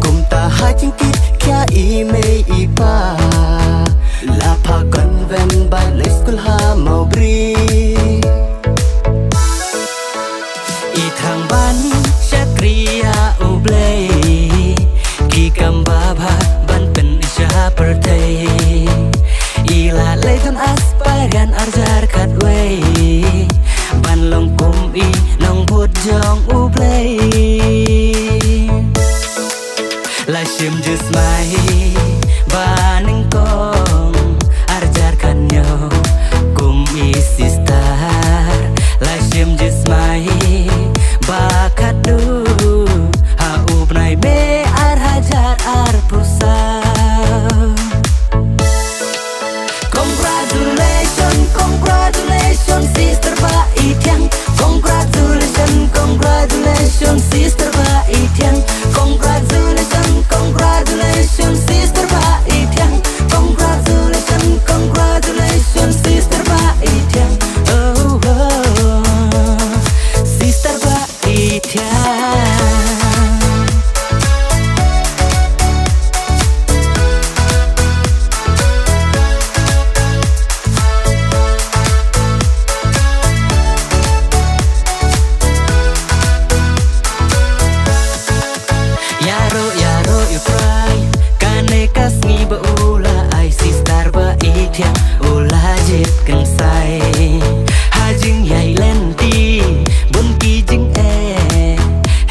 กุมตาหาจึงคิดแค่อีเมย์อีป้าลาพากันเวนบายเลสกุลหาเมาบรีอีทางบ้านชักรียาอุเบลกีกัมบาบาบันเป็นอิชาประเทศอีลาเลทุนอัสปากันอาร์จาร์คัดเวบันลงกุมอีน้องพูดจองอุเบลลาชิมจุสไมบานึงกองอาร์จาร์คันโยกุมอีซิสตาร์ลาชิมจุสไมbakadu haub nai me ar hajar ar pusa Congratulations congratulations sister ba ityang Congratulations congratulations sister ba ityang Congratulations congratulations sister ba ityang Congratulations congratulations sister ba ityang sister ba Yaro yaro you cry kane kasmi ba ula ai sister ba ityang ula jit kan sai ha jing yai len ti bun ki jing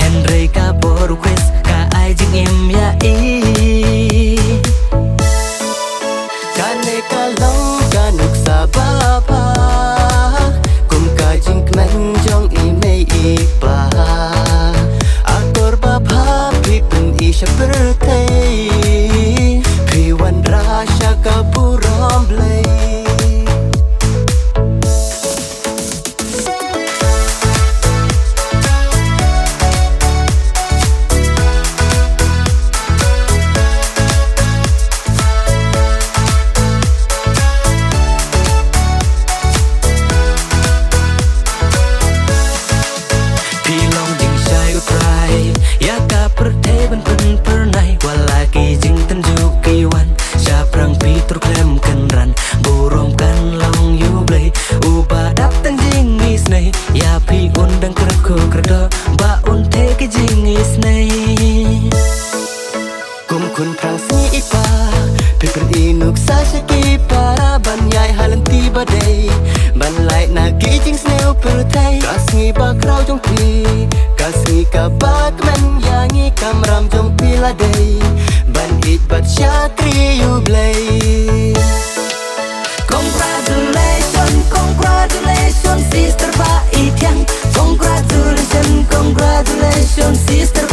Henry ka boru quest ka ai jing em ya i kane ka long ka nuk sa ba pa kum ka jing kmen jong i mei i pa akor ba pa Isha birthday Piwan rasha ka buram blay Pilong ding shy utrai ya ka perteban pen pernai walaki jing tenjuki wan syaprang pitur klem kenran burom kan long you blay uba dap tang jing isnai ya pi undang kerko kerdo ba unte ke jing isnai kum kun prang si ipa piper inuk sa shaki para ban yai halan tiba day ban lai na ki jing sneu pertai kasngi ba krau jong pi kasngi ka ba kmen yangi kamram jong pila day ban it bat syakri you blay Congratulations congratulations sister ba ityang Congratulations congratulations sister